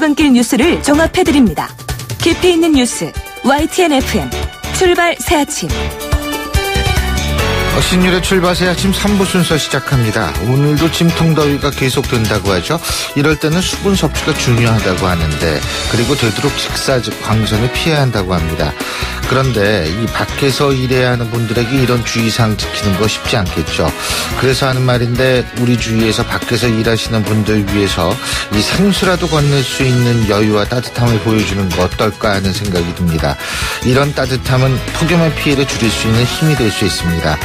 출근길 뉴스를 종합해드립니다. 깊이 있는 뉴스 YTN FM 출발 새 아침. 신율의 출발 새 아침 3부 순서 시작합니다. 오늘도 찜통더위가 계속된다고 하죠. 이럴 때는 수분 섭취가 중요하다고 하는데, 그리고 되도록 식사 즉 광선을 피해야 한다고 합니다. 그런데 이 밖에서 일해야 하는 분들에게 이런 주의사항 지키는 거 쉽지 않겠죠. 그래서 하는 말인데, 우리 주위에서 밖에서 일하시는 분들 위해서 이 생수라도 건넬 수 있는 여유와 따뜻함을 보여주는 거 어떨까 하는 생각이 듭니다. 이런 따뜻함은 폭염의 피해를 줄일 수 있는 힘이 될 수 있습니다.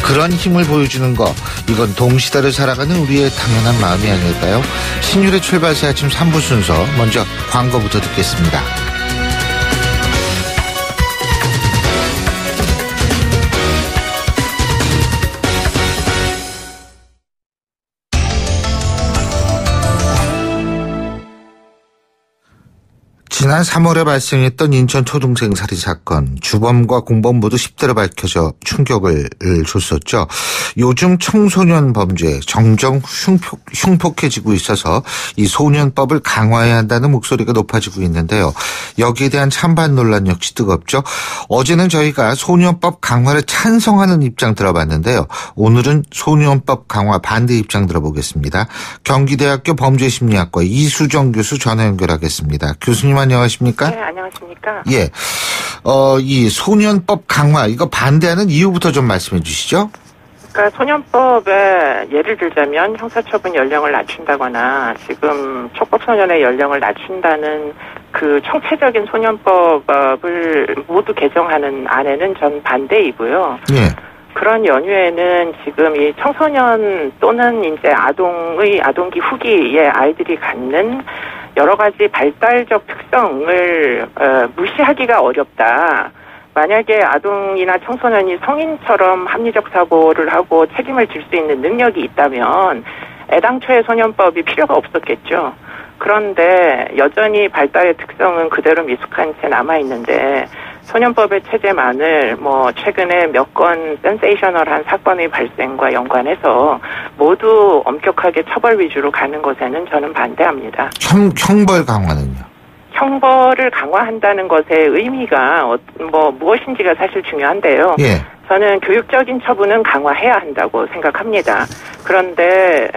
그런 힘을 보여주는 거, 이건 동시대를 살아가는 우리의 당연한 마음이 아닐까요? 신율의 출발 새 아침 3부 순서, 먼저 광고부터 듣겠습니다. 지난 3월에 발생했던 인천 초등생 살인 사건, 주범과 공범 모두 10대로 밝혀져 충격을 줬었죠. 요즘 청소년 범죄 점점 흉폭해지고 있어서 이 소년법을 강화해야 한다는 목소리가 높아지고 있는데요. 여기에 대한 찬반 논란 역시 뜨겁죠. 어제는 저희가 소년법 강화를 찬성하는 입장 들어봤는데요. 오늘은 소년법 강화 반대 입장 들어보겠습니다. 경기대학교 범죄심리학과 이수정 교수 전화 연결하겠습니다. 교수님 안녕하십니까? 네, 안녕하십니까? 예. 이 소년법 강화, 이거 반대하는 이유부터 좀 말씀해 주시죠. 그러니까 소년법에 예를 들자면 형사처분 연령을 낮춘다거나 지금 촉법소년의 연령을 낮춘다는 그 총체적인 소년법을 모두 개정하는 안에는 전 반대이고요. 예. 그런 연유에는 지금 이 청소년 또는 이제 아동기 후기의 아이들이 갖는 여러 가지 발달적 특성을 무시하기가 어렵다. 만약에 아동이나 청소년이 성인처럼 합리적 사고를 하고 책임을 질 수 있는 능력이 있다면 애당초에 소년법이 필요가 없었겠죠. 그런데 여전히 발달의 특성은 그대로 미숙한 채 남아있는데 소년법의 체제만을 최근에 몇 건 센세이셔널한 사건의 발생과 연관해서 모두 엄격하게 처벌 위주로 가는 것에는 저는 반대합니다. 형벌 강화는요? 형벌을 강화한다는 것의 의미가 무엇인지가 사실 중요한데요. 예. 저는 교육적인 처분은 강화해야 한다고 생각합니다. 그런데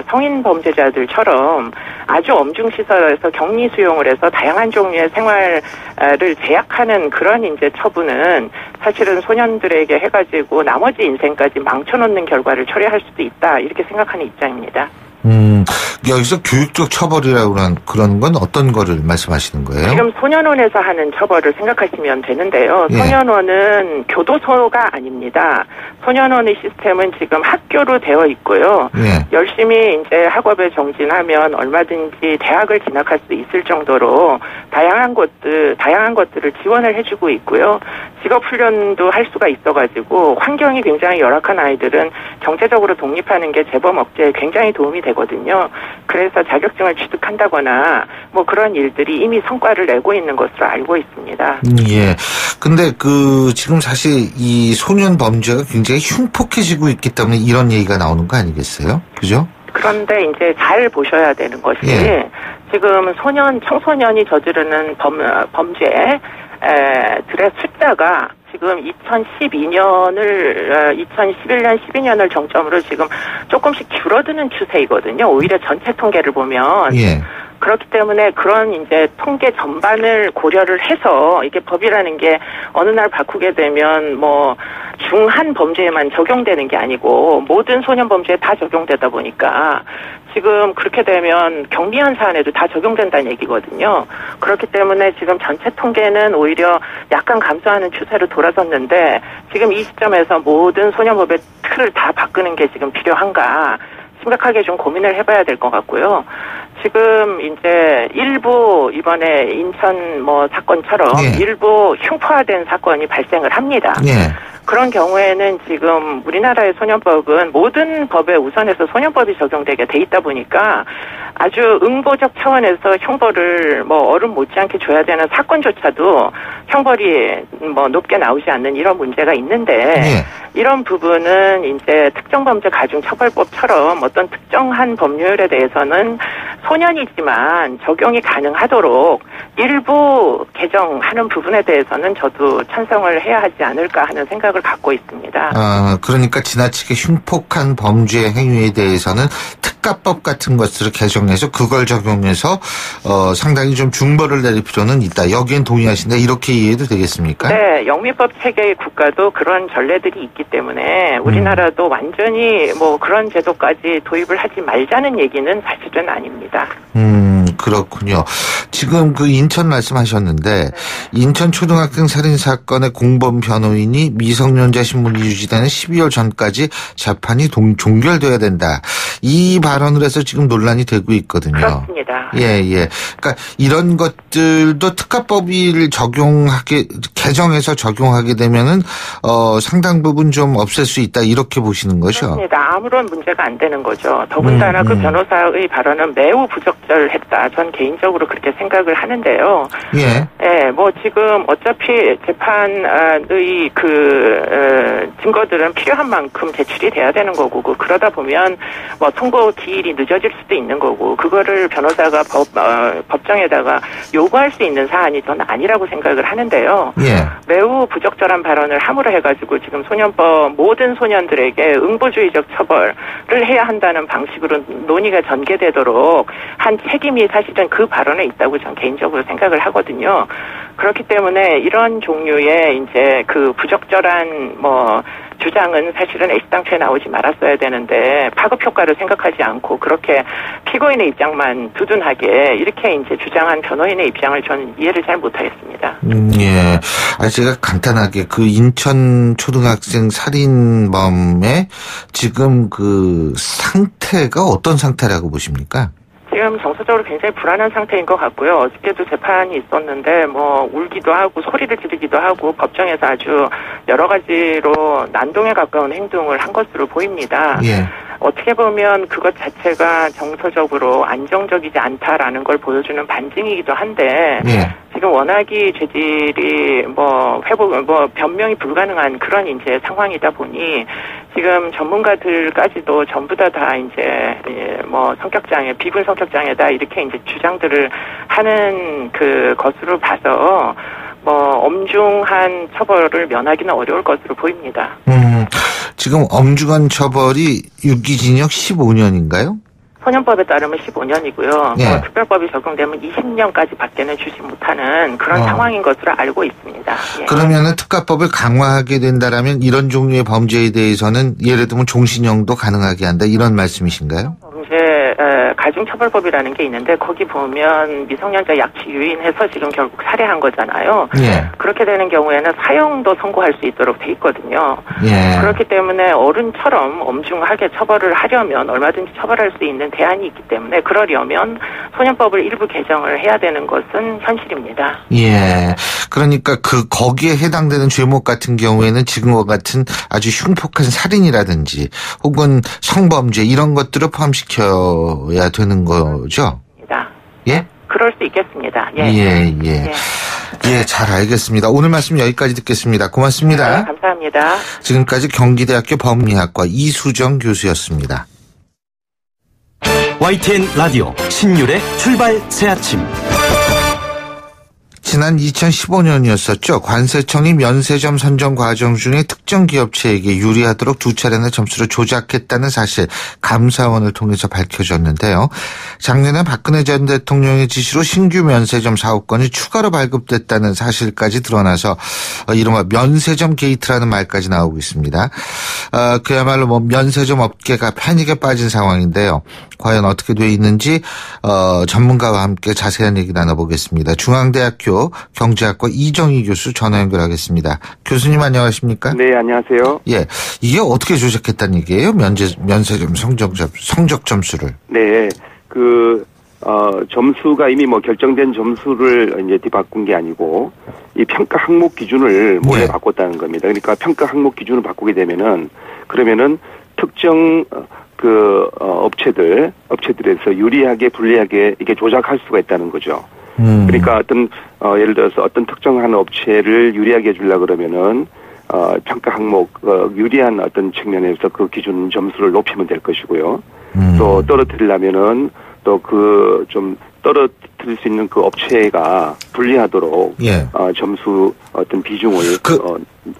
성인 범죄자들처럼 아주 엄중시설에서 격리 수용을 해서 다양한 종류의 생활을 제약하는 그런 이제 처분은 사실은 소년들에게 해가지고 나머지 인생까지 망쳐놓는 결과를 초래할 수도 있다, 이렇게 생각하는 입장입니다. 여기서 교육적 처벌이라고 하는 그런 건 어떤 거를 말씀하시는 거예요? 지금 소년원에서 하는 처벌을 생각하시면 되는데요. 예. 소년원은 교도소가 아닙니다. 소년원의 시스템은 지금 학교로 되어 있고요. 예. 열심히 이제 학업에 정진하면 얼마든지 대학을 진학할 수 있을 정도로 다양한 것들을 지원을 해주고 있고요. 직업훈련도 할 수가 있어가지고 환경이 굉장히 열악한 아이들은 경제적으로 독립하는 게 재범 억제에 굉장히 도움이 되거든요. 그래서 자격증을 취득한다거나 그런 일들이 이미 성과를 내고 있는 것으로 알고 있습니다. 예. 근데 지금 사실 이 소년 범죄가 굉장히 흉폭해지고 있기 때문에 이런 얘기가 나오는 거 아니겠어요? 그죠? 그런데 이제 잘 보셔야 되는 것이, 예. 지금 청소년이 저지르는 범죄들의 숫자가 지금 2011년, 12년을 정점으로 지금 조금씩 줄어드는 추세이거든요. 오히려 전체 통계를 보면. 예. 그렇기 때문에 그런 이제 통계 전반을 고려를 해서, 이게 법이라는 게 어느 날 바꾸게 되면 중한 범죄에만 적용되는 게 아니고 모든 소년 범죄에 다 적용되다 보니까 지금 그렇게 되면 경미한 사안에도 다 적용된다는 얘기거든요. 그렇기 때문에 지금 전체 통계는 오히려 약간 감소하는 추세로 돌아섰는데, 지금 이 시점에서 모든 소년법의 틀을 다 바꾸는 게 지금 필요한가 심각하게 좀 고민을 해봐야 될 것 같고요. 지금 이제 일부 이번에 인천 사건처럼 예. 일부 흉포화된 사건이 발생을 합니다. 예. 그런 경우에는 지금 우리나라의 소년법은 모든 법에 우선해서 소년법이 적용되게 돼 있다 보니까 아주 응보적 차원에서 형벌을 어른 못지않게 줘야 되는 사건조차도 형벌이 높게 나오지 않는 이런 문제가 있는데, 네. 이런 부분은 이제 특정범죄 가중처벌법처럼 어떤 특정한 법률에 대해서는 소년이지만 적용이 가능하도록 일부 개정하는 부분에 대해서는 저도 찬성을 해야 하지 않을까 하는 생각을 갖고 있습니다. 그러니까 지나치게 흉폭한 범죄 행위에 대해서는 특가법 같은 것들을 개정해서 그걸 적용해서 상당히 좀 중벌을 내릴 필요는 있다. 여기엔 동의하신다. 이렇게 이해해도 되겠습니까? 네. 영미법 체계의 국가도 그런 전례들이 있기 때문에 우리나라도 완전히 뭐 그런 제도까지 도입을 하지 말자는 얘기는 사실은 아닙니다. 그렇군요. 지금 그 인천 말씀하셨는데 인천 초등학생 살인 사건의 공범 변호인이 미성년자 신문이 유지되는 12월 전까지 재판이 종결돼야 된다. 이 발언을 해서 지금 논란이 되고 있거든요. 그렇습니다. 예. 그러니까 이런 것들도 특가법을 개정해서 적용하게 되면은 상당 부분 좀 없앨 수 있다. 이렇게 보시는 거죠? 그렇습니다. 아무런 문제가 안 되는 거죠. 더군다나 그 변호사의 발언은 매우 부적절했다. 전 개인적으로 그렇게 생각을 하는데요. 예, 뭐 지금 어차피 재판의 증거들은 필요한 만큼 제출이 돼야 되는 거고, 그러다 보면 뭐 선고 기일이 늦어질 수도 있는 거고, 그거를 변호사가 법정에다가 요구할 수 있는 사안이 저는 아니라고 생각을 하는데요. 매우 부적절한 발언을 함으로 해가지고 지금 소년법 모든 소년들에게 응보주의적 처벌을 해야 한다는 방식으로 논의가 전개되도록 한 책임이 사실은 그 발언에 있다고 저는 개인적으로 생각을 하거든요. 그렇기 때문에 이런 종류의 이제 그 부적절한 주장은 사실은 애시당초에 나오지 말았어야 되는데 파급 효과를 생각하지 않고 그렇게 피고인의 입장만 두둔하게 이렇게 이제 주장한 변호인의 입장을 저는 이해를 잘 못하겠습니다. 제가 간단하게 그 인천 초등학생 살인범의 지금 그 상태가 어떤 상태라고 보십니까? 지금 정서적으로 굉장히 불안한 상태인 것 같고요. 어저께도 재판이 있었는데 울기도 하고 소리를 지르기도 하고 법정에서 아주 여러 가지로 난동에 가까운 행동을 한 것으로 보입니다. 어떻게 보면 그것 자체가 정서적으로 안정적이지 않다라는 걸 보여주는 반증이기도 한데 지금 워낙이 죄질이 변명이 불가능한 그런 이제 상황이다 보니 지금 전문가들까지도 전부 다 이제 성격장애, 비분 성격장애다 이렇게 이제 주장들을 하는 그 것으로 봐서 엄중한 처벌을 면하기는 어려울 것으로 보입니다. 지금 엄중한 처벌이 유기징역 15년인가요? 소년법에 따르면 15년이고요. 특별법이 적용되면 20년까지 밖에는 주지 못하는 그런 상황인 것으로 알고 있습니다. 그러면은 특가법을 강화하게 된다라면 이런 종류의 범죄에 대해서는 예를 들면 종신형도 가능하게 한다 이런 말씀이신가요? 가중처벌법이라는 게 있는데 거기 보면 미성년자 약취 유인해서 지금 결국 살해한 거잖아요. 그렇게 되는 경우에는 사형도 선고할 수 있도록 돼 있거든요. 그렇기 때문에 어른처럼 엄중하게 처벌을 하려면 얼마든지 처벌할 수 있는 대안이 있기 때문에 그러려면 소년법을 일부 개정을 해야 되는 것은 현실입니다. 그러니까 거기에 해당되는 죄목 같은 경우에는 지금과 같은 아주 흉폭한 살인이라든지 혹은 성범죄 이런 것들을 포함시켜야 되는 거죠? 그럴 수 있겠습니다. 잘 알겠습니다. 오늘 말씀 여기까지 듣겠습니다. 고맙습니다. 감사합니다. 지금까지 경기대학교 법리학과 이수정 교수였습니다. YTN 라디오 신율의 출발 새아침. 지난 2015년이었었죠. 관세청이 면세점 선정 과정 중에 특정 기업체에게 유리하도록 두 차례나 점수를 조작했다는 사실 감사원을 통해서 밝혀졌는데요. 작년에 박근혜 전 대통령의 지시로 신규 면세점 사업권이 추가로 발급됐다는 사실까지 드러나서 이른바 면세점 게이트라는 말까지 나오고 있습니다. 그야말로 면세점 업계가 패닉에 빠진 상황인데요. 과연 어떻게 돼 있는지 전문가와 함께 자세한 얘기 나눠보겠습니다. 중앙대학교 경제학과 이정희 교수 전화 연결하겠습니다. 교수님 안녕하십니까? 네, 안녕하세요. 이게 어떻게 조작했다는 얘기예요? 면세점 성적 점수를. 네, 점수가 이미 결정된 점수를 이제 뒤바꾼 게 아니고 이 평가 항목 기준을 몰래 바꿨다는 겁니다. 그러니까 평가 항목 기준을 바꾸게 그러면은 특정 업체들에서 유리하게 불리하게 이게 조작할 수가 있다는 거죠. 그러니까 예를 들어서 어떤 특정한 업체를 유리하게 해주려고 그러면은 평가 항목 유리한 어떤 측면에서 그 기준 점수를 높이면 될 것이고요. 또 떨어뜨리려면은 또 그 좀 떨어뜨릴 수 있는 그 업체가 불리하도록 예. 점수 어떤 비중을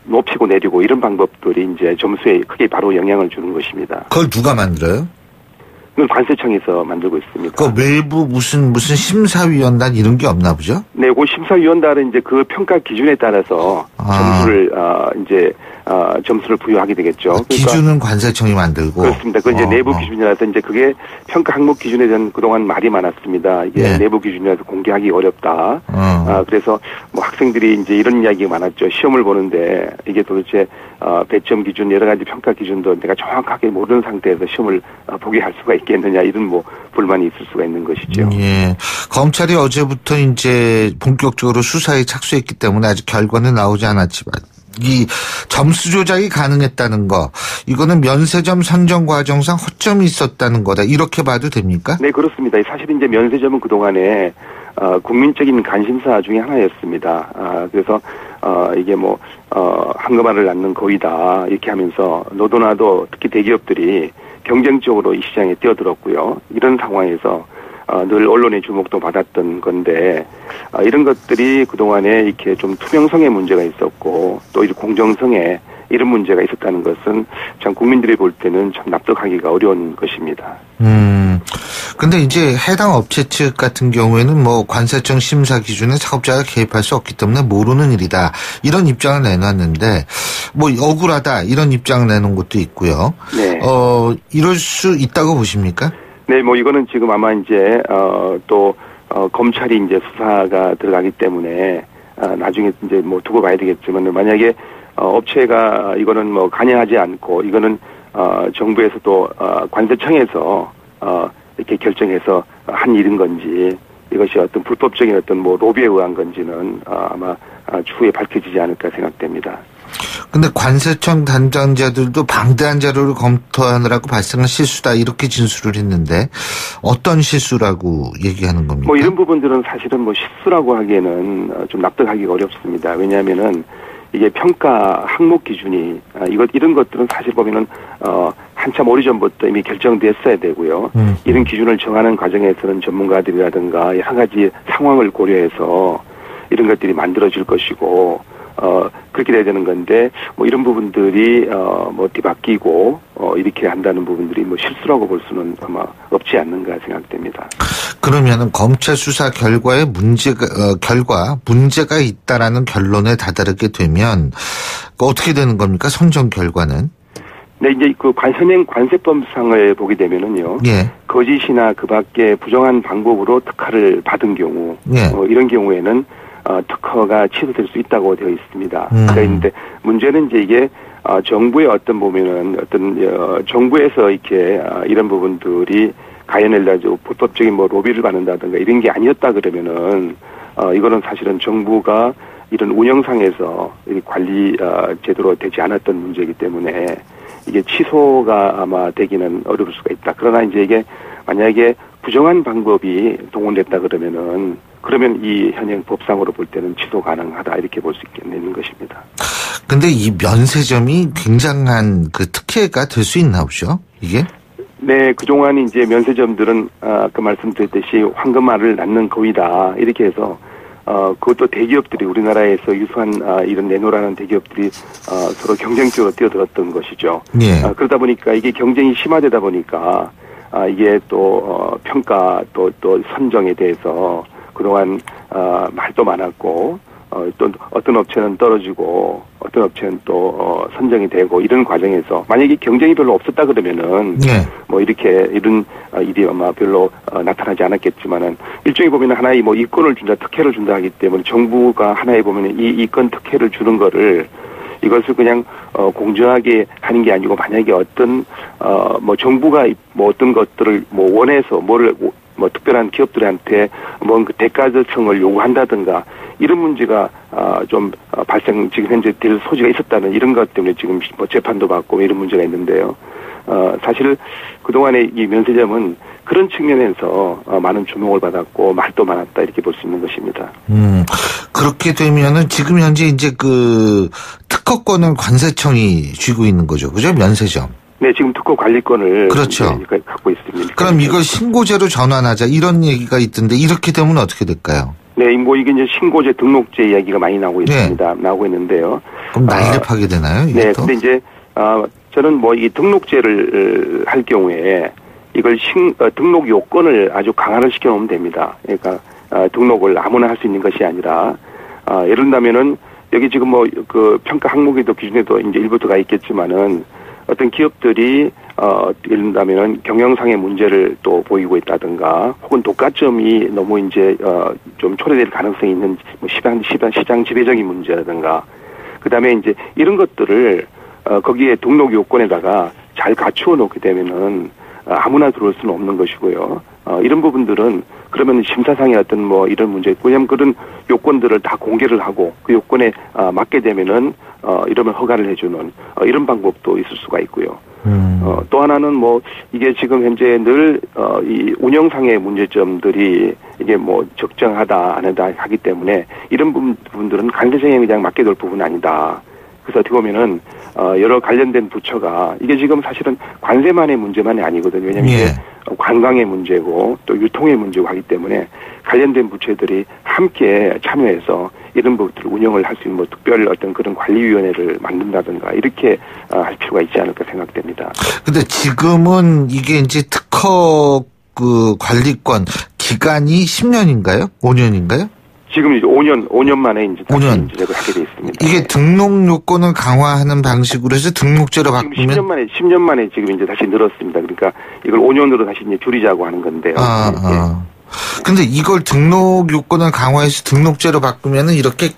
높이고 내리고 이런 방법들이 이제 점수에 크게 바로 영향을 주는 것입니다. 그걸 누가 만들어요? 그건 관세청에서 만들고 있습니다. 그 외부 무슨 심사위원단 이런 게 없나 보죠? 네, 그 심사위원단은 이제 그 평가 기준에 따라서 점수를 부여하게 되겠죠. 그러니까 기준은 관세청이 만들고. 그렇습니다. 그 이제 내부 기준이라서 이제 그게 평가 항목 기준에 대한 그동안 말이 많았습니다. 이게 네. 내부 기준이라서 공개하기 어렵다. 그래서 뭐 학생들이 이제 이런 이야기가 많았죠. 시험을 보는데 이게 도대체 배점 기준 여러 가지 평가 기준도 내가 정확하게 모르는 상태에서 시험을 보게 할 수가 있겠느냐 이런 뭐 불만이 있을 수가 있는 것이죠. 예. 검찰이 어제부터 이제 본격적으로 수사에 착수했기 때문에 아직 결과는 나오지 않았지만 이 점수 조작이 가능했다는 거, 이거는 면세점 선정 과정상 허점이 있었다는 거다. 이렇게 봐도 됩니까? 네, 그렇습니다. 사실 이제 면세점은 그동안에 국민적인 관심사 중에 하나였습니다. 그래서 이게 뭐 황금알을 낳는 거위다 이렇게 하면서 너도나도 특히 대기업들이 경쟁적으로 이 시장에 뛰어들었고요. 이런 상황에서 늘 언론의 주목도 받았던 건데 이런 것들이 그동안에 이렇게 좀 투명성에 문제가 있었고 또 이 공정성에 이런 문제가 있었다는 것은 참 국민들이 볼 때는 참 납득하기가 어려운 것입니다. 근데 이제 해당 업체 측 같은 경우에는 뭐 관세청 심사 기준에 사업자가 개입할 수 없기 때문에 모르는 일이다. 이런 입장을 내놨는데 뭐 억울하다 이런 입장을 내놓은 것도 있고요. 네. 이럴 수 있다고 보십니까? 네, 뭐 이거는 지금 아마 이제 검찰이 이제 수사가 들어가기 때문에 나중에 이제 뭐 두고 봐야 되겠지만 만약에 업체가 이거는 뭐 관여하지 않고 이거는 정부에서도 관세청에서 이렇게 결정해서 한 일인 건지 이것이 어떤 불법적인 어떤 뭐 로비에 의한 건지는 아마 추후에 밝혀지지 않을까 생각됩니다. 근데 관세청 담당자들도 방대한 자료를 검토하느라고 발생한 실수다 이렇게 진술을 했는데 어떤 실수라고 얘기하는 겁니까? 뭐 이런 부분들은 사실은 뭐 실수라고 하기에는 좀 납득하기가 어렵습니다. 왜냐하면은 이게 평가 항목 기준이 이런 것들은 사실 보면은 한참 오래전부터 이미 결정됐어야 되고요. 이런 기준을 정하는 과정에서는 전문가들이라든가 여러 가지 상황을 고려해서 이런 것들이 만들어질 것이고 그렇게 돼야 되는 건데 뭐 이런 부분들이 뭐 뒤바뀌고 이렇게 한다는 부분들이 뭐 실수라고 볼 수는 아마 없지 않는가 생각됩니다. 그러면은 검찰 수사 결과에 문제가 있다라는 결론에 다다르게 되면 어떻게 되는 겁니까? 선정 결과는? 네, 이제 그 현행 관세법상을 보게 되면은요. 예. 거짓이나 그 밖에 부정한 방법으로 특허를 받은 경우, 예. 이런 경우에는 특허가 취소될 수 있다고 되어 있습니다. 그런데 문제는 이제 이게 정부의 정부에서 이렇게 이런 부분들이 가해내려고 불법적인 뭐 로비를 받는다든가 이런 게 아니었다 그러면은 이거는 사실은 정부가 이런 운영상에서 관리 제대로 되지 않았던 문제이기 때문에 이게 취소가 아마 되기는 어려울 수가 있다. 그러나 이제 이게 만약에 부정한 방법이 동원됐다 그러면 이 현행 법상으로 볼 때는 취소 가능하다 이렇게 볼 수 있는 것입니다. 근데 이 면세점이 굉장한 그 특혜가 될 수 있나 보죠? 이게? 네, 그동안 이제 면세점들은 아까 말씀드렸듯이 황금알을 낳는 거위다 이렇게 해서 그것도 대기업들이 우리나라에서 유수한 이런 내노라는 대기업들이 서로 경쟁적으로 뛰어들었던 것이죠. 예. 그러다 보니까 이게 경쟁이 심화되다 보니까 이게 또 평가 또 선정에 대해서 그동안 말도 많았고 또 어떤 업체는 떨어지고 어떤 업체는 또 선정이 되고 이런 과정에서 만약에 경쟁이 별로 없었다 그러면은 뭐 이렇게 이런 일이 아마 별로 나타나지 않았겠지만은 일종의 보면은 하나의 뭐 이권을 준다 특혜를 준다 하기 때문에 정부가 하나의 보면은 이 이권 특혜를 주는 거를 이것을 그냥 공정하게 하는 게 아니고 만약에 어떤 뭐 정부가 뭐 어떤 것들을 뭐 원해서 뭐를 뭐 특별한 기업들한테 뭐 그 대가 조청을 요구한다든가 이런 문제가 좀 발생 지금 현재 될 소지가 있었다는 이런 것 때문에 지금 뭐 재판도 받고 이런 문제가 있는데요. 사실 그동안의 이 면세점은 그런 측면에서 많은 주목을 받았고 말도 많았다 이렇게 볼 수 있는 것입니다. 그렇게 되면은 지금 현재 이제 그 특허권을 관세청이 쥐고 있는 거죠, 그죠? 면세점. 네, 지금 특허 관리권을 그렇죠. 갖고 있습니다. 있습니다. 그럼 이걸 신고제로 전환하자 이런 얘기가 있던데 이렇게 되면 어떻게 될까요? 네, 뭐 이게 이제 신고제, 등록제 이야기가 많이 나오고 있습니다. 네. 나오고 있는데요. 그럼 난립하게 되나요? 이게 네, 또? 근데 이제 저는 뭐 이 등록제를 할 경우에 이걸 등록 요건을 아주 강화를 시켜놓으면 됩니다. 그러니까 등록을 아무나 할 수 있는 것이 아니라 예를 들면은 여기 지금 뭐 그 평가 항목에도 기준에도 이제 일부 들어가 있겠지만은 어떤 기업들이 예를 들면은 경영상의 문제를 또 보이고 있다든가 혹은 독과점이 너무 이제 좀 초래될 가능성이 있는 뭐 시장 지배적인 문제라든가 그다음에 이제 이런 것들을 거기에 등록 요건에다가 잘 갖추어 놓게 되면은 아무나 들어올 수는 없는 것이고요. 이런 부분들은 그러면 심사상의 어떤 뭐 이런 문제, 왜냐하면 그런 요건들을 다 공개를 하고 그 요건에 맞게 되면은 이러면 허가를 해주는 이런 방법도 있을 수가 있고요. 또 하나는 뭐 이게 지금 현재 늘 이 운영상의 문제점들이 이게 뭐 적정하다 안 하다 하기 때문에 이런 부분들은 관세청에 그냥 맡겨둘 부분은 아니다. 그래서 어떻게 보면은 여러 관련된 부처가 이게 지금 사실은 관세만의 문제만이 아니거든요. 왜냐하면 이게 관광의 문제고 또 유통의 문제고 하기 때문에 관련된 부처들이 함께 참여해서 이런 부분들을 운영을 할 수 있는 뭐 특별 어떤 그런 관리위원회를 만든다든가 이렇게 할 필요가 있지 않을까 생각됩니다. 근데 지금은 이게 이제 특허 그 관리권 기간이 10년인가요? 5년인가요? 지금 이제 5년 만에 이제 5년 제작을 하게 돼 있습니다. 이게 등록 요건을 강화하는 방식으로 해서 등록제로 바꾸면 10년 만에 지금 이제 다시 늘었습니다. 그러니까 이걸 5년으로 다시 이제 줄이자고 하는 건데요. 근데 이걸 등록 요건을 강화해서 등록제로 바꾸면은 이렇게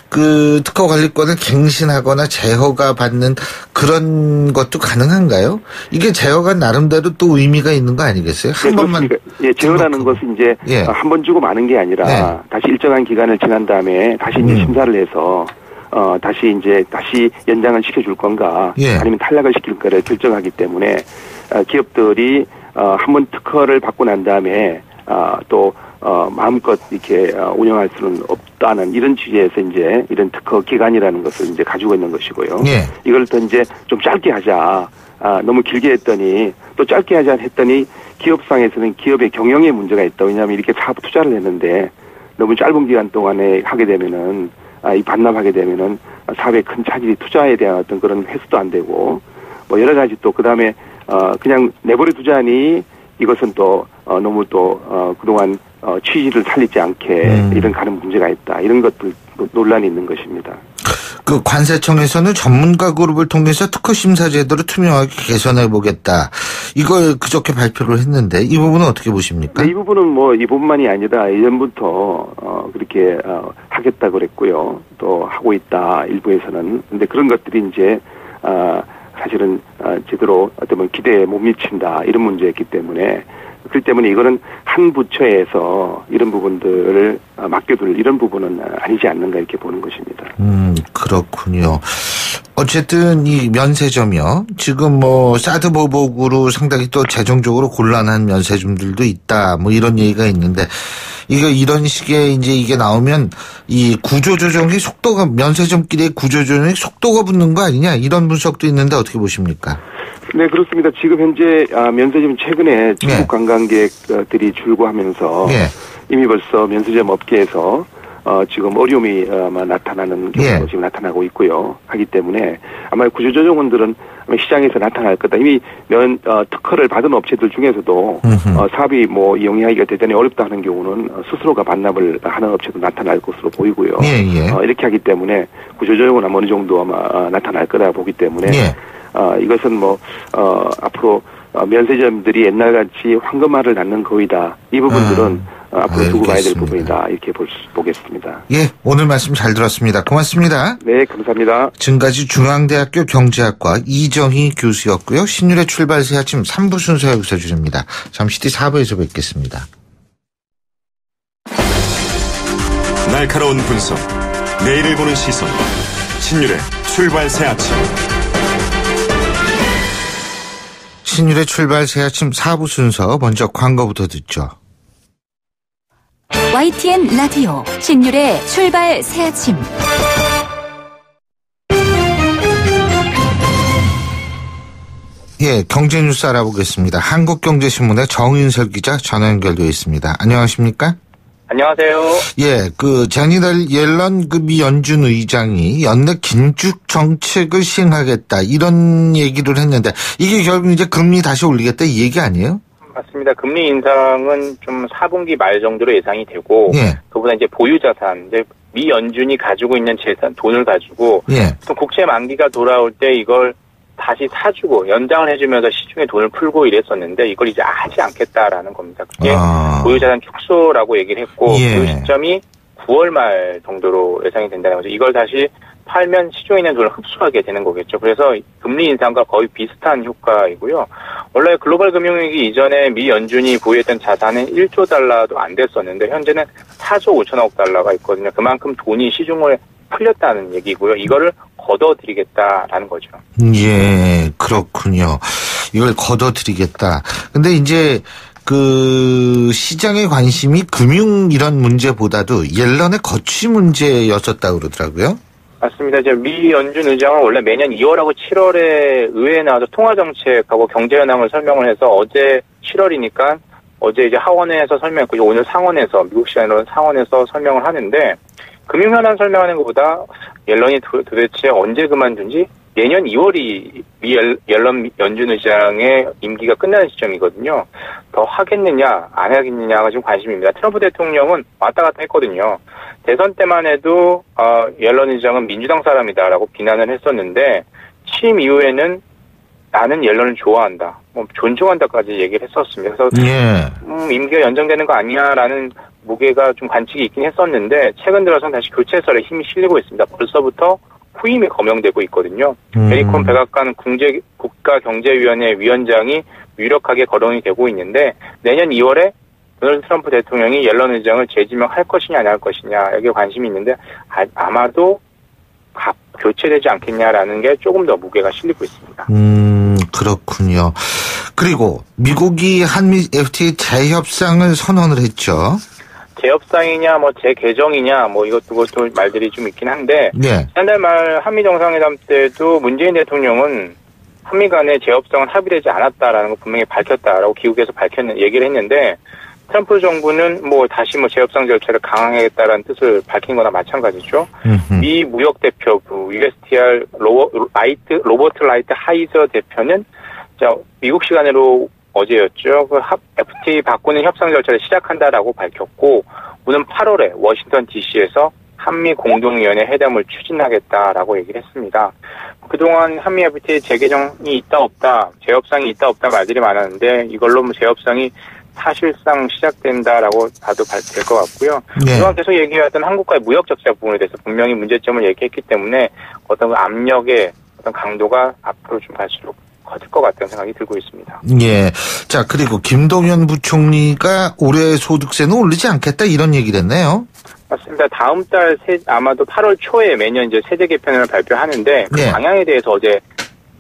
그 특허 관리권을 갱신하거나 제허가 받는 그런 것도 가능한가요? 이게 제허가 나름대로 또 의미가 있는 거 아니겠어요? 한 번만. 예, 제허라는 것은 이제 한 번 주고 마는 게 아니라 다시 일정한 기간을 지난 다음에 다시 이제 심사를 해서 다시 연장을 시켜줄 건가 아니면 탈락을 시킬 거를 결정하기 때문에 기업들이 한번 특허를 받고 난 다음에 또 마음껏 이렇게 운영할 수는 없다는 이런 취지에서 이제 이런 특허 기간이라는 것을 이제 가지고 있는 것이고요. 이걸 또 이제 좀 짧게 하자. 너무 길게 했더니 또 짧게 하자 했더니 기업상에서는 기업의 경영에 문제가 있다. 왜냐하면 이렇게 사업 투자를 했는데 너무 짧은 기간 동안에 하게 되면은 이 반납하게 되면은 사업에 큰 차질이 투자에 대한 어떤 그런 회수도 안 되고 뭐 여러 가지 또 그다음에 그냥 내버려 두자니 이것은 또 너무 또 그동안 취지를 살리지 않게 이런 가는 문제가 있다. 이런 것들 논란이 있는 것입니다. 그 관세청에서는 전문가 그룹을 통해서 특허 심사 제도를 투명하게 개선해 보겠다. 이걸 그저께 발표를 했는데 이 부분은 어떻게 보십니까? 네, 이 부분은 뭐 이 부분만이 아니라 예전부터 그렇게 하겠다 그랬고요. 또 하고 있다 일부에서는. 근데 그런 것들이 이제 사실은 제대로 어떤 기대에 못 미친다 이런 문제였기 때문에 그렇기 때문에 이거는 한 부처에서 이런 부분들을 맡겨둘 이런 부분은 아니지 않는가 이렇게 보는 것입니다. 그렇군요. 어쨌든 이 면세점이요. 지금 뭐 사드 보복으로 상당히 또 재정적으로 곤란한 면세점들도 있다. 뭐 이런 얘기가 있는데 이거 이런 식의 이제 이게 나오면 이 구조조정의 속도가 면세점끼리의 구조조정의 속도가 붙는 거 아니냐 이런 분석도 있는데 어떻게 보십니까? 네, 그렇습니다. 지금 현재 면세점 최근에 중국 관광객들이 줄고하면서 이미 벌써 면세점 업계에서 지금 어려움이 나타나는 경우가 지금 나타나고 있고요. 하기 때문에 아마 구조조정원들은 시장에서 나타날 거다. 이미 특허를 받은 업체들 중에서도 사업이 뭐 이용하기가 대단히 어렵다 하는 경우는 스스로가 반납을 하는 업체도 나타날 것으로 보이고요. 이렇게 하기 때문에 구조조정은 아마 어느 정도 아마 나타날 거다 보기 때문에 이것은 뭐 앞으로 면세점들이 옛날같이 황금알을 낳는 거위다. 이 부분들은 앞으로 두고 봐야 될 부분이다. 이렇게 보겠습니다. 예, 오늘 말씀 잘 들었습니다. 고맙습니다. 네, 감사합니다. 지금까지 중앙대학교 경제학과 이정희 교수였고요. 신율의 출발 새 아침 3부 순서 여기서 줄입니다. 잠시 뒤 4부에서 뵙겠습니다. 날카로운 분석, 내일을 보는 시선, 신율의 출발 새 아침. 신율의 출발 새 아침 4부 순서 먼저 광고부터 듣죠. YTN 라디오 신율의 출발 새 아침. 예, 경제뉴스 알아보겠습니다. 한국경제신문의 정인설 기자 전화 연결되어 있습니다. 안녕하십니까? 안녕하세요. 예, 제니델 옐런 미 연준 의장이 연내 긴축 정책을 시행하겠다 이런 얘기를 했는데 이게 결국 이제 금리 다시 올리겠다 이 얘기 아니에요? 맞습니다. 금리 인상은 좀 4분기 말 정도로 예상이 되고, 예. 그보다 이제 보유자산, 이제 미 연준이 가지고 있는 재산, 돈을 가지고, 예. 또 국채 만기가 돌아올 때 이걸 다시 사주고 연장을 해주면서 시중에 돈을 풀고 이랬었는데 이걸 이제 하지 않겠다라는 겁니다. 그게 보유자산 축소라고 얘기를 했고, 예. 그 시점이 9월 말 정도로 예상이 된다는 거죠. 이걸 다시 팔면 시중에 있는 돈을 흡수하게 되는 거겠죠. 그래서 금리 인상과 거의 비슷한 효과이고요. 원래 글로벌 금융위기 이전에 미 연준이 보유했던 자산은 1조 달러도 안 됐었는데 현재는 4조 5천억 달러가 있거든요. 그만큼 돈이 시중을 풀렸다는 얘기고요. 이거를 걷어들이겠다라는 거죠. 예, 그렇군요. 이걸 걷어들이겠다. 근데 이제 시장의 관심이 금융 이런 문제보다도 옐런의 거취 문제였었다고 그러더라고요. 맞습니다. 이제 미 연준 의장은 원래 매년 2월하고 7월에 의회에 나와서 통화정책하고 경제현황을 설명을 해서 어제 7월이니까 어제 이제 하원에서 설명했고 오늘 상원에서 미국 시간으로 상원에서 설명을 하는데 금융현황 설명하는 것보다 옐런이 도대체 언제 그만둔지 내년 2월이 미 옐런 연준 의장의 임기가 끝나는 시점이거든요. 더 하겠느냐 안 하겠느냐가 지금 관심입니다. 트럼프 대통령은 왔다 갔다 했거든요. 대선 때만 해도 옐런 의장은 민주당 사람이다라고 비난을 했었는데 취임 이후에는 나는 옐런을 좋아한다, 존중한다까지 얘기를 했었습니다. 그래서 예. 임기가 연장되는 거 아니야라는 무게가 좀 관측이 있긴 했었는데 최근 들어서는 다시 교체설에 힘이 실리고 있습니다. 벌써부터 후임이 거명되고 있거든요. 메리콘 백악관 국가경제위원회 위원장이 유력하게 거론이 되고 있는데 내년 2월에 도널드 트럼프 대통령이 옐런 의장을 재지명할 것이냐 안 할 것이냐 여기에 관심이 있는데 아마도 교체되지 않겠냐라는 게 조금 더 무게가 실리고 있습니다. 그렇군요. 그리고 미국이 한미 FTA 재협상을 선언을 했죠. 재협상이냐 재개정이냐 그것도 말들이 좀 있긴 한데 예. 지난달 말 한미 정상회담 때도 문재인 대통령은 한미 간의 재협상은 합의되지 않았다라는 거 분명히 밝혔다라고 기국에서 얘기를 했는데 트럼프 정부는 다시 재협상 절차를 강화하겠다라는 뜻을 밝힌 거나 마찬가지죠. 미 무역대표부 USTR 로버트 라이트 하이저 대표는 미국 시간으로 어제였죠. FTA 바꾸는 협상 절차를 시작한다라고 밝혔고 오는 8월에 워싱턴 DC에서 한미 공동위원회 회담을 추진하겠다라고 얘기를 했습니다. 그동안 한미 FTA 재개정이 있다 없다, 재협상이 있다 없다 말들이 많았는데 이걸로 재협상이 사실상 시작된다라고 봐도 될 것 같고요. 네. 그동안 계속 얘기해왔던 한국과의 무역 적자 부분에 대해서 분명히 문제점을 얘기했기 때문에 어떤 압력의 어떤 강도가 앞으로 좀 갈수록 커질 것 같다는 생각이 들고 있습니다. 예. 자, 그리고 김동연 부총리가 올해 소득세는 오르지 않겠다 이런 얘기를 했네요. 맞습니다. 다음 달 아마도 8월 초에 매년 이제 세제 개편을 발표하는데 그 네. 방향에 대해서 어제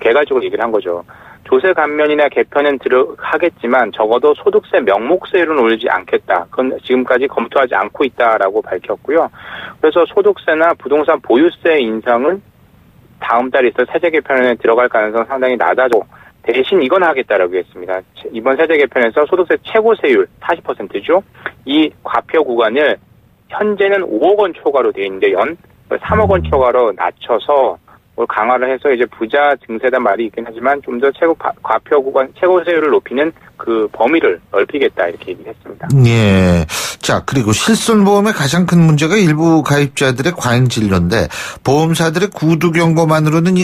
개괄적으로 얘기를 한 거죠. 조세 감면이나 개편은 하겠지만 적어도 소득세 명목세로는 올리지 않겠다. 그건 지금까지 검토하지 않고 있다라고 밝혔고요. 그래서 소득세나 부동산 보유세 인상은 다음 달에 있을 세제 개편에 들어갈 가능성 상당히 낮아져. 대신 이건 하겠다라고 했습니다. 이번 세제 개편에서 소득세 최고세율 40%죠. 이 과표 구간을 현재는 5억 원 초과로 되어 있는데 3억 원 초과로 낮춰서 강화를 해서 이제 부자 증세단 말이 있긴 하지만 좀 더 과표 구간 최고세율을 높이는 그 범위를 넓히겠다 이렇게 얘기했습니다. 예. 자, 그리고 실손보험의 가장 큰 문제가 일부 가입자들의 과잉 진료인데 보험사들의 구두 경고만으로는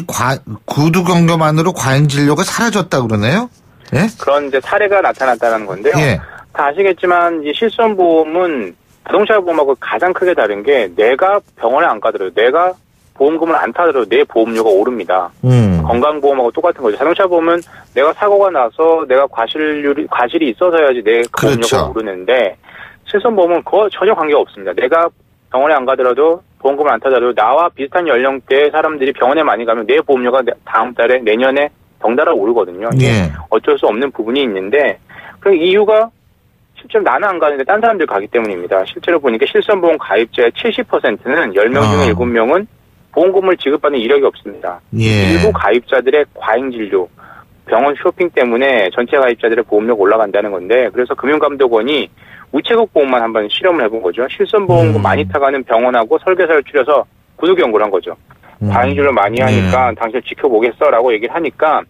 구두 경고만으로 과잉 진료가 사라졌다 그러네요. 예? 그런 이제 사례가 나타났다는 건데요. 예. 다 아시겠지만 이 실손보험은 자동차 보험하고 가장 크게 다른 게 내가 병원에 안 가더라도 내가 보험금을 안 타더라도 내 보험료가 오릅니다. 건강보험하고 똑같은 거죠. 자동차 보험은 내가 사고가 나서 내가 과실이 있어서야지 내 보험료가 그렇죠. 오르는데 실손보험은 그거 전혀 관계가 없습니다. 내가 병원에 안 가더라도 보험금을 안 타더라도 나와 비슷한 연령대의 사람들이 병원에 많이 가면 내 보험료가 다음 달에 내년에 덩달아 오르거든요. 예. 어쩔 수 없는 부분이 있는데 그 이유가 실제로 나는 안 가는데 딴 사람들 가기 때문입니다. 실제로 보니까 실손보험 가입자의 70%는 10명 중에 7명은 보험금을 지급받는 이력이 없습니다. 예. 일부 가입자들의 과잉 진료, 병원 쇼핑 때문에 전체 가입자들의 보험료가 올라간다는 건데 그래서 금융감독원이 우체국 보험만 한번 실험을 해본 거죠. 실손보험금 많이 타가는 병원하고 설계사를 추려서 구독 연구를 한 거죠. 과잉주를 많이 하니까 당신을 지켜보겠어라고 얘기를 하니까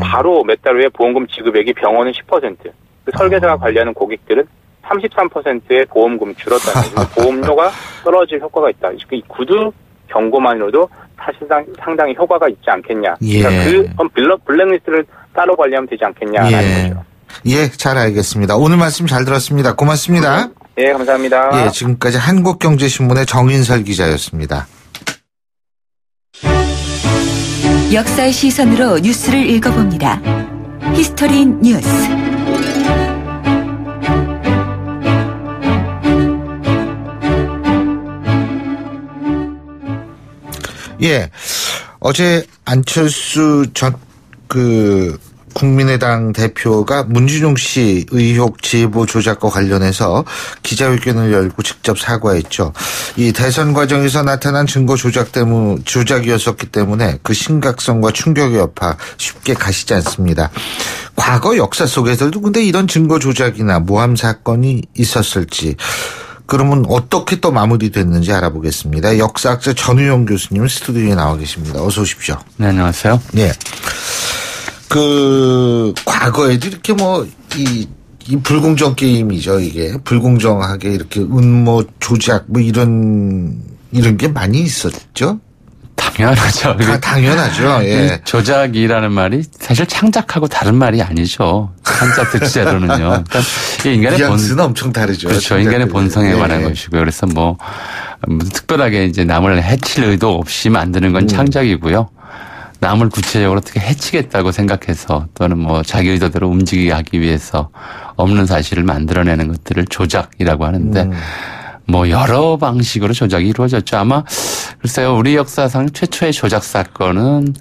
바로 몇 달 후에 보험금 지급액이 병원은 10%, 그 설계사가 관리하는 고객들은 33%의 보험금이 줄었다는 거죠. 보험료가 떨어질 효과가 있다. 이 구두 경고만으로도 사실상 상당히 효과가 있지 않겠냐. 그러니까 그 블랙리스트를 따로 관리하면 되지 않겠냐라는 거죠. 예, 잘 알겠습니다. 오늘 말씀 잘 들었습니다. 고맙습니다. 예, 감사합니다. 예, 지금까지 한국경제신문의 정인설 기자였습니다. 역사의 시선으로 뉴스를 읽어봅니다. 히스토리 뉴스. 예, 어제 안철수 전 국민의당 대표가 문준용 씨 의혹 제보 조작과 관련해서 기자회견을 열고 직접 사과했죠. 이 대선 과정에서 나타난 증거 조작이었었기 때문에 그 심각성과 충격의 여파 쉽게 가시지 않습니다. 과거 역사 속에서도 근데 이런 증거 조작이나 모함 사건이 있었을지, 그러면 어떻게 또 마무리됐는지 알아보겠습니다. 역사학자 전우영 교수님 스튜디오에 나와 계십니다. 어서 오십시오. 네, 안녕하세요. 네. 과거에도 이렇게 이 불공정 게임이죠, 이게. 불공정하게 이렇게 음모 조작, 이런 게 많이 있었죠? 당연하죠. 당연하죠, 예. 조작이라는 말이 사실 창작하고 다른 말이 아니죠. 한자 뜻대로는요. 그러니까 인간의 뉘앙스는 엄청 다르죠. 그렇죠. 인간의 본성에 관한 것이고요. 그래서 특별하게 이제 남을 해칠 의도 없이 만드는 건 창작이고요. 남을 구체적으로 어떻게 해치겠다고 생각해서 또는 자기 의도대로 움직이게 하기 위해서 없는 사실을 만들어내는 것들을 조작이라고 하는데 여러 방식으로 조작이 이루어졌죠. 아마 글쎄요, 우리 역사상 최초의 조작 사건은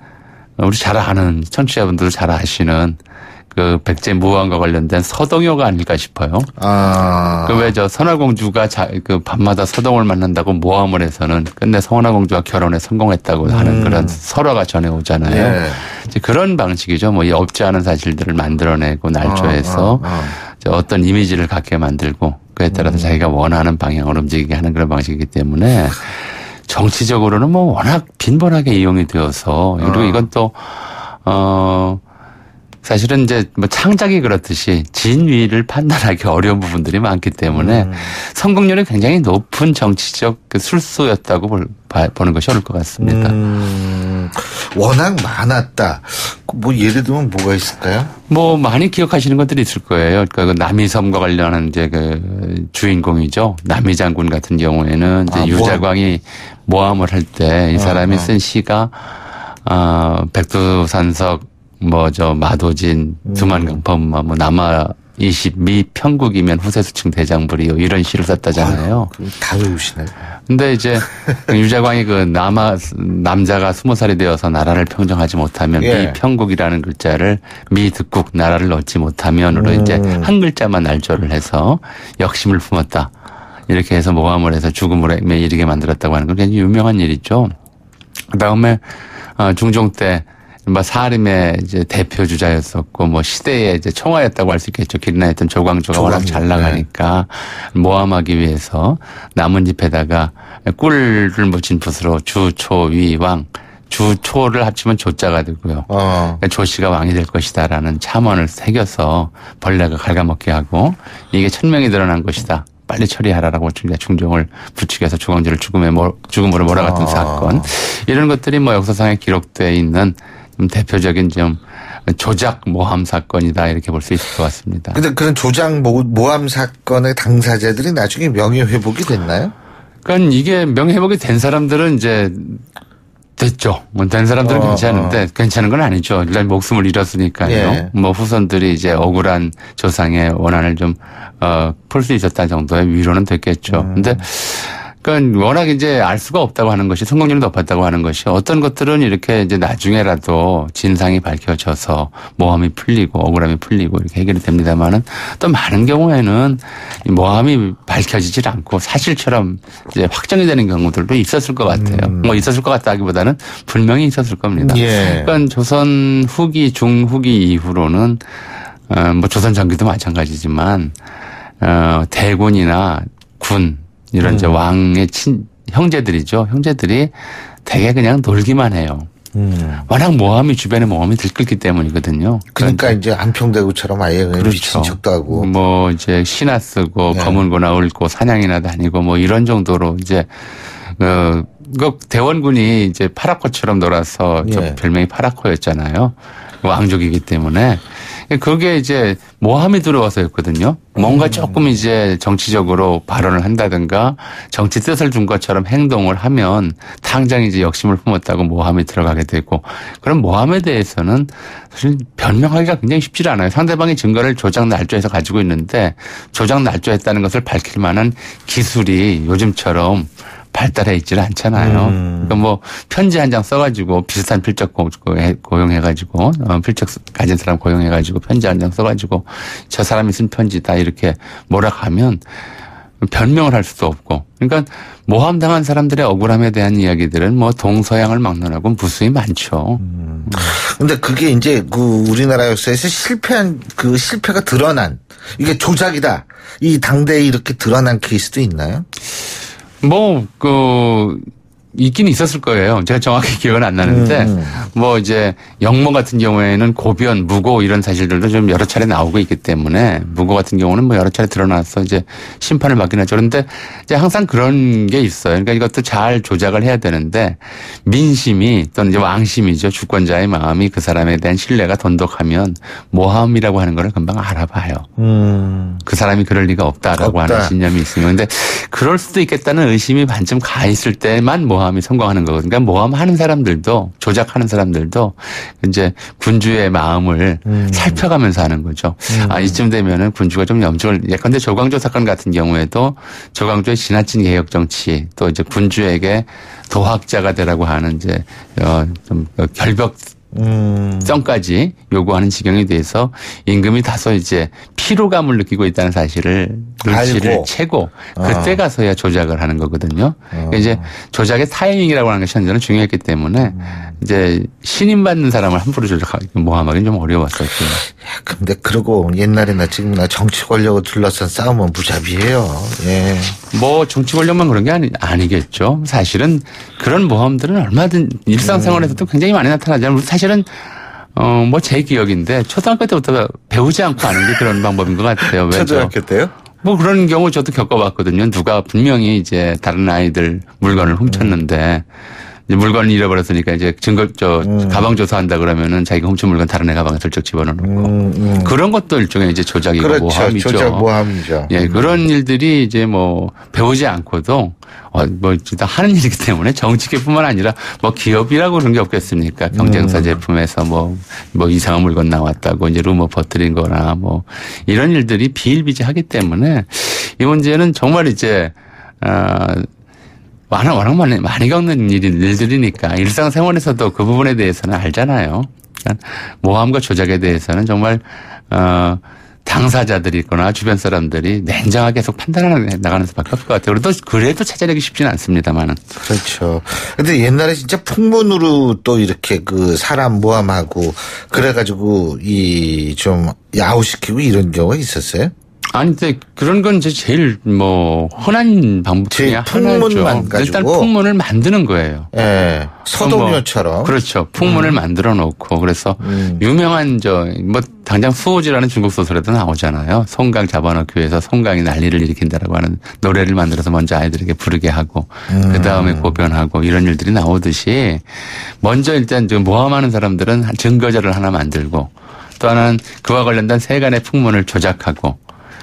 우리 잘 아는 청취자분들 잘 아시는 그 백제 무왕과 관련된 서동요가 아닐까 싶어요. 선화공주가 밤마다 서동을 만난다고 모함을 해서는 끝내 선화공주와 결혼에 성공했다고 하는 그런 설화가 전해오잖아요. 예. 이제 그런 방식이죠. 이 없지 않은 사실들을 만들어내고 날조해서 어떤 이미지를 갖게 만들고 그에 따라서 자기가 원하는 방향으로 움직이게 하는 그런 방식이기 때문에 정치적으로는 워낙 빈번하게 이용이 되어서 그리고 이건 또 사실은 이제 창작이 그렇듯이 진위를 판단하기 어려운 부분들이 많기 때문에 성공률이 굉장히 높은 정치적 술수였다고 보는 것이 옳을 것 같습니다. 워낙 많았다. 예를 들면 뭐가 있을까요? 많이 기억하시는 것들이 있을 거예요. 그러니까 남이섬과 관련한 이제 주인공이죠. 남이 장군 같은 경우에는 이제 유자광이 모함을 할 때 이 사람이 쓴 시가 백두산석 마도진, 두만강범, 남아 20, 미 평국이면 후세수층 대장불이요. 이런 시를 썼다잖아요. 다 외우시네. 근데 이제 유자광이 남자가 20살이 되어서 나라를 평정하지 못하면 미 평국이라는 글자를 미 득국, 나라를 얻지 못하면으로 이제 한 글자만 날조를 해서 역심을 품었다. 이렇게 해서 모함을 해서 죽음으로 이르게 만들었다고 하는 건 굉장히 유명한 일이죠. 그 다음에 중종 때 사림의 이제 대표 주자였었고 시대의 이제 총화였다고 할 수 있겠죠. 길이나 했던 조광조가 워낙 잘 나가니까 모함하기 위해서 나뭇잎에다가 꿀을 묻힌 붓으로 주초위왕, 주초를 합치면 조자가 되고요. 그러니까 조씨가 왕이 될 것이다라는 첨언을 새겨서 벌레가 갉아먹게 하고 이게 천명이 드러난 것이다. 빨리 처리하라라고 중종을 부추겨서 조광조를 죽음으로 몰아갔던 사건. 이런 것들이 역사상에 기록되어 있는 대표적인 조작 모함 사건이다 이렇게 볼 수 있을 것 같습니다. 근데 그런 조작 모함 사건의 당사자들이 나중에 명예회복이 됐나요? 그러니까 이게 명예회복이 된 사람들은 이제 됐죠. 된 사람들은 괜찮은데 괜찮은 건 아니죠. 일단 목숨을 잃었으니까요. 예. 후손들이 이제 억울한 조상의 원한을 좀 풀 수 있었다는 정도의 위로는 됐겠죠. 근데 그러니까 워낙 이제 알 수가 없다고 하는 것이 성공률이 높았다고 하는 것이 어떤 것들은 이렇게 이제 나중에라도 진상이 밝혀져서 모함이 풀리고 억울함이 풀리고 이렇게 해결이 됩니다만은 또 많은 경우에는 모함이 밝혀지질 않고 사실처럼 이제 확정이 되는 경우들도 있었을 것 같아요. 뭐 있었을 것 같다기보다는 분명히 있었을 겁니다. 예. 그러니까 조선 후기, 중후기 이후로는 뭐 조선 전기도 마찬가지지만 대군이나 군 이런 이제 왕의 형제들이죠. 형제들이 되게 그냥 놀기만 해요. 워낙 모함이 주변에 모함이 들끓기 때문이거든요. 그러니까 이제 안평대구처럼 아예 그렇죠. 미친 척도 하고. 뭐 이제 시나 쓰고 검은 고나 읊고 사냥이나 다니고 뭐 이런 정도로 이제 그 대원군이 이제 파라코처럼 놀아서 저 별명이 파라코였잖아요. 왕족이기 때문에. 그게 이제 모함이 들어와서였거든요. 뭔가 조금 이제 정치적으로 발언을 한다든가 정치 뜻을 준 것처럼 행동을 하면 당장 이제 역심을 품었다고 모함이 들어가게 되고 그런 모함에 대해서는 사실 변명하기가 굉장히 쉽지 않아요. 상대방이 증거를 조작 날조해서 가지고 있는데 조작 날조했다는 것을 밝힐 만한 기술이 요즘처럼 발달해 있지는 않잖아요. 그러니까 뭐 편지 한 장 써가지고 비슷한 필적 고용해가지고 필적 가진 사람 고용해가지고 편지 한 장 써가지고 저 사람이 쓴 편지다 이렇게 몰아가면 변명을 할 수도 없고. 그러니까 모함당한 사람들의 억울함에 대한 이야기들은 뭐 동서양을 막론하고 무수히 많죠. 근데 그게 이제 그 우리나라 역사에서 실패한 그 실패가 드러난 이게 조작이다. 이 당대에 이렇게 드러난 케이스도 있나요? 있긴 있었을 거예요. 제가 정확히 기억은 안 나는데, 뭐 이제 영모 같은 경우에는 고변, 무고 이런 사실들도 좀 여러 차례 나오고 있기 때문에, 무고 같은 경우는 뭐 여러 차례 드러나서 이제 심판을 받긴 하죠. 그런데 이제 항상 그런 게 있어요. 그러니까 이것도 잘 조작을 해야 되는데, 민심이 또는 이제 왕심이죠. 주권자의 마음이 그 사람에 대한 신뢰가 돈독하면 모함이라고 하는 걸 금방 알아봐요. 그 사람이 그럴 리가 없다라고 하는 신념이 있으면. 근데 그럴 수도 있겠다는 의심이 반쯤 가 있을 때만 모함이 성공하는 거거든요. 그러니까 모함하는 사람들도 조작하는 사람들도 이제 군주의 마음을 살펴가면서 하는 거죠. 이쯤 되면은 군주가 좀 염증을 예컨대 조광조 사건 같은 경우에도 조광조의 지나친 개혁 정치 또 이제 군주에게 도학자가 되라고 하는 이제 좀 결벽 성까지 요구하는 지경에 대해서 임금이 다소 이제 피로감을 느끼고 있다는 사실을 눈치를 채고 그때 가서야 조작을 하는 거거든요. 그러니까 이제 조작의 타이밍이라고 하는 것이 현재는 중요했기 때문에 이제 신임받는 사람을 함부로 조작하기 모함하기는 좀 어려웠었죠. 근데 그러고 옛날이나 지금이나 정치 권력을 둘러싼 싸움은 무자비해요. 예. 뭐 정치 권력만 그런 게 아니겠죠. 사실은 그런 모함들은 얼마든 일상생활에서도 굉장히 많이 나타나잖아요. 사실은 뭐 제 기억인데 초등학교 때부터 배우지 않고 하는 게 그런 방법인 것 같아요. 초등학교 때요? 뭐 그런 경우 저도 겪어봤거든요. 누가 분명히 이제 다른 아이들 물건을 훔쳤는데 물건을 잃어버렸으니까 이제 가방 조사한다 그러면은 자기가 훔친 물건 다른 애 가방에 슬쩍 집어넣고 그런 것도 일종의 이제 조작이고 그렇죠. 모함이죠. 조작 모함이죠. 예, 그런 일들이 이제 뭐 배우지 않고도 뭐 일단 하는 일이기 때문에 정치계뿐만 아니라 뭐 기업이라고 그런 게 없겠습니까? 경쟁사 제품에서 뭐 이상한 물건 나왔다고 이제 루머 퍼뜨린 거나 뭐 이런 일들이 비일비재하기 때문에 이 문제는 정말 이제 워낙 많이 겪는 일들이니까 일상생활에서도 그 부분에 대해서는 알잖아요. 그러니까 모함과 조작에 대해서는 정말 당사자들이 있거나 주변 사람들이 냉정하게 계속 판단해 나가는 수밖에 없을 것 같아요. 그래도 찾아내기 쉽지는 않습니다만은. 그렇죠. 근데 옛날에 진짜 풍문으로 또 이렇게 그 사람 모함하고 그래가지고 좀 야호시키고 이런 경우가 있었어요? 아니, 근데 그런 건 이제 제일 뭐 흔한 방법 중에 하나죠. 일단 풍문을 만드는 거예요. 예. 서동요처럼. 그렇죠. 풍문을 만들어 놓고 그래서 유명한 당장 수호지라는 중국 소설에도 나오잖아요. 송강 잡아넣기 위해서 송강이 난리를 일으킨다라고 하는 노래를 만들어서 먼저 아이들에게 부르게 하고 그다음에 고변하고 이런 일들이 나오듯이 먼저 일단 모함하는 사람들은 증거자를 하나 만들고 또 하나는 그와 관련된 세간의 풍문을 조작하고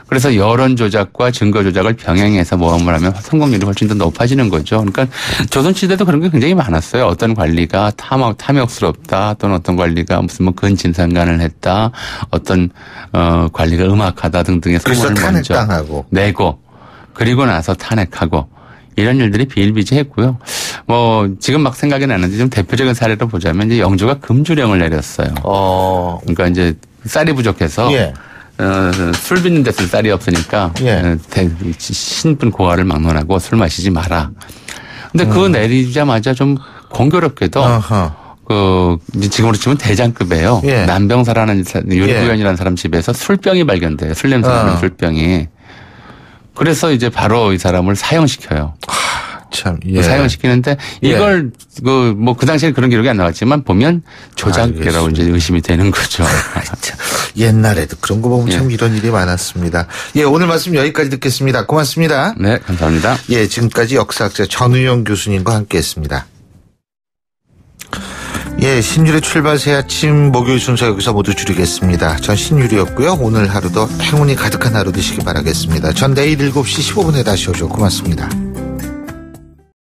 그래서 여론 조작과 증거 조작을 병행해서 모함을 하면 성공률이 훨씬 더 높아지는 거죠. 그러니까 조선시대도 그런 게 굉장히 많았어요. 어떤 관리가 탐욕스럽다 또는 어떤 관리가 무슨 근친상간을 했다 어떤 관리가 음악하다 등등의 소문을 먼저 내고 그리고 나서 탄핵하고 이런 일들이 비일비재했고요. 뭐 지금 막 생각이 나는데 좀 대표적인 사례로 보자면 이제 영주가 금주령을 내렸어요. 그러니까 이제 쌀이 부족해서 예. 술 빚는 데 쓸 쌀이 없으니까 예. 신분 고아를 막론하고 술 마시지 마라. 근데 그거 내리자마자 좀 공교롭게도 이제 지금으로 치면 대장급이에요. 예. 남병사라는 유리구현이라는 사람 집에서 술병이 발견돼요. 술 냄새 나는 술병이. 그래서 이제 바로 이 사람을 사형시켜요. 참, 예. 사형시키는데 이걸 그 당시에는 그런 기록이 안 나왔지만 보면 조작이라고 이제 의심이 되는 거죠. 옛날에도 그런 거 보면 참 이런 일이 많았습니다. 예, 오늘 말씀 여기까지 듣겠습니다. 고맙습니다. 네, 감사합니다. 예, 지금까지 역사학자 전우영 교수님과 함께했습니다. 예, 신율의 출발 새 아침 목요일 순서 여기서 모두 줄이겠습니다. 전 신율이었고요. 오늘 하루도 행운이 가득한 하루 되시기 바라겠습니다. 전 내일 7시 15분에 다시 오죠. 고맙습니다.